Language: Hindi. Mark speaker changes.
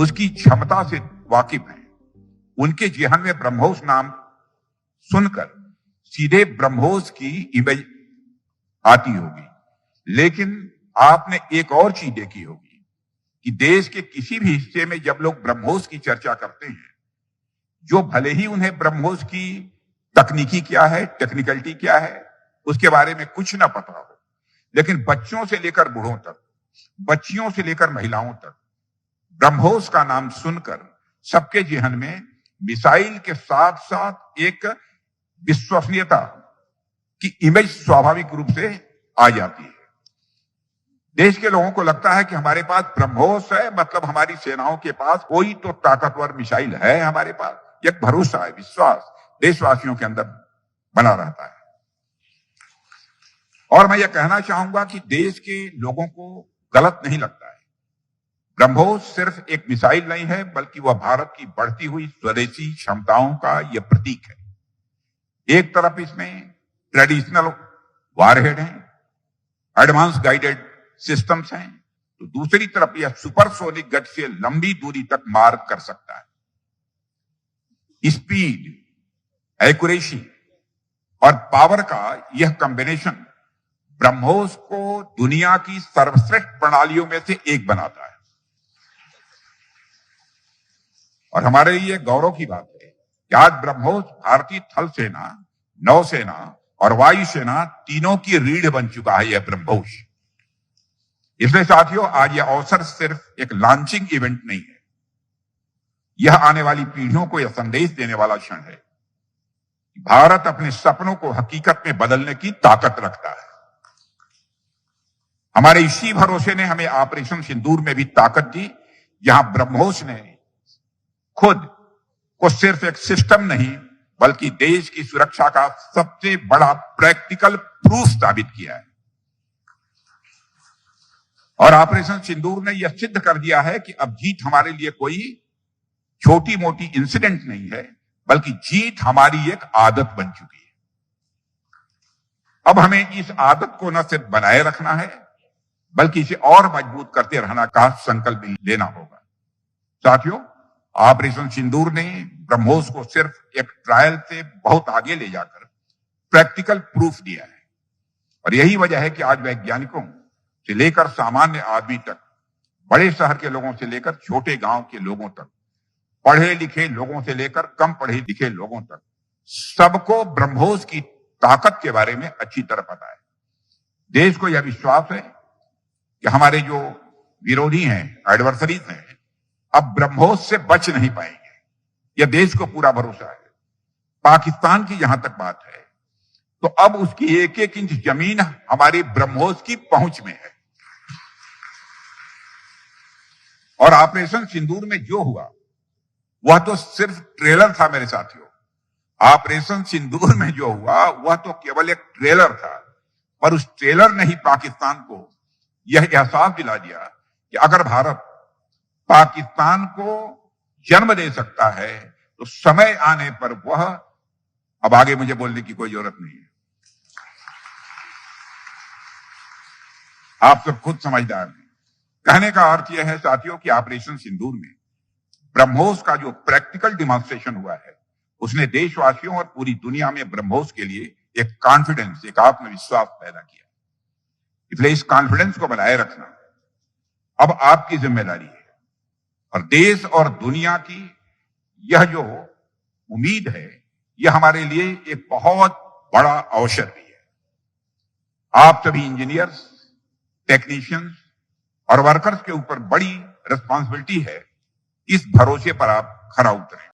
Speaker 1: उसकी क्षमता से वाकिफ हैं। उनके जेहन में ब्रह्मोस नाम सुनकर सीधे ब्रह्मोस की इमेज आती होगी, लेकिन आपने एक और चीज देखी होगी कि देश के किसी भी हिस्से में जब लोग ब्रह्मोस की चर्चा करते हैं, जो भले ही उन्हें ब्रह्मोस की तकनीकी क्या है, टेक्निकलिटी क्या है, उसके बारे में कुछ ना पता हो, लेकिन बच्चों से लेकर बूढ़ों तक, बच्चियों से लेकर महिलाओं तक ब्रह्मोस का नाम सुनकर सबके जेहन में मिसाइल के साथ साथ एक विश्वसनीयता की इमेज स्वाभाविक रूप से आ जाती है। देश के लोगों को लगता है कि हमारे पास ब्रह्मोस है, मतलब हमारी सेनाओं के पास कोई तो ताकतवर मिसाइल है, हमारे पास एक भरोसा है, विश्वास देशवासियों के अंदर बना रहता है। और मैं यह कहना चाहूंगा कि देश के लोगों को गलत नहीं लगता है। ब्रह्मोस सिर्फ एक मिसाइल नहीं है, बल्कि वह भारत की बढ़ती हुई स्वदेशी क्षमताओं का यह प्रतीक है। एक तरफ इसमें ट्रेडिशनल वारहेड हैं, एडवांस गाइडेड सिस्टम्स हैं, तो दूसरी तरफ यह सुपरसोनिक गति से लंबी दूरी तक मार कर सकता है। स्पीड, एक्यूरेसी और पावर का यह कॉम्बिनेशन ब्रह्मोस को दुनिया की सर्वश्रेष्ठ प्रणालियों में से एक बनाता है। और हमारे लिए गौरव की बात है कि आज ब्रह्मोस भारतीय थल सेना, नौसेना और वायुसेना तीनों की रीढ़ बन चुका है। यह ब्रह्मोस, इसलिए साथियों, आज यह अवसर सिर्फ एक लॉन्चिंग इवेंट नहीं है, यह आने वाली पीढ़ियों को यह संदेश देने वाला क्षण है कि भारत अपने सपनों को हकीकत में बदलने की ताकत रखता है। हमारे इसी भरोसे ने हमें ऑपरेशन सिंदूर में भी ताकत दी, जहां ब्रह्मोस ने खुद को सिर्फ एक सिस्टम नहीं, बल्कि देश की सुरक्षा का सबसे बड़ा प्रैक्टिकल प्रूफ साबित किया है। और ऑपरेशन सिंदूर ने यह सिद्ध कर दिया है कि अब जीत हमारे लिए कोई छोटी मोटी इंसिडेंट नहीं है, बल्कि जीत हमारी एक आदत बन चुकी है। अब हमें इस आदत को न सिर्फ बनाए रखना है, बल्कि इसे और मजबूत करते रहना का संकल्प लेना होगा। साथियों, ऑपरेशन सिंदूर ने ब्रह्मोस को सिर्फ एक ट्रायल से बहुत आगे ले जाकर प्रैक्टिकल प्रूफ दिया है। और यही वजह है कि आज वैज्ञानिकों से लेकर सामान्य आदमी तक, बड़े शहर के लोगों से लेकर छोटे गांव के लोगों तक, पढ़े लिखे लोगों से लेकर कम पढ़े लिखे लोगों तक, सबको ब्रह्मोस की ताकत के बारे में अच्छी तरह पता है। देश को यह विश्वास है कि हमारे जो विरोधी हैं, एडवर्सरीज हैं, अब ब्रह्मोस से बच नहीं पाएंगे। यह देश को पूरा भरोसा है। पाकिस्तान की जहां तक बात है, तो अब उसकी एक एक इंच जमीन हमारी ब्रह्मोस की पहुंच में है। और ऑपरेशन सिंदूर में जो हुआ वह तो सिर्फ ट्रेलर था मेरे साथियों। ऑपरेशन सिंदूर में जो हुआ वह तो केवल एक ट्रेलर था, पर उस ट्रेलर ने ही पाकिस्तान को यह एहसास दिला दिया कि अगर भारत पाकिस्तान को जन्म दे सकता है, तो समय आने पर वह, अब आगे मुझे बोलने की कोई जरूरत नहीं है, आप सब खुद समझदार हैं। कहने का अर्थ यह है साथियों कि ऑपरेशन सिंदूर में ब्रह्मोस का जो प्रैक्टिकल डिमॉन्स्ट्रेशन हुआ है, उसने देशवासियों और पूरी दुनिया में ब्रह्मोस के लिए एक कॉन्फिडेंस, एक आत्मविश्वास पैदा किया। इसलिए इस कॉन्फिडेंस को बनाए रखना अब आपकी जिम्मेदारी है। और देश और दुनिया की यह जो उम्मीद है, यह हमारे लिए एक बहुत बड़ा अवसर भी है। आप सभी इंजीनियर्स, टेक्नीशियंस और वर्कर्स के ऊपर बड़ी रिस्पॉन्सिबिलिटी है। इस भरोसे पर आप खरा उतरें।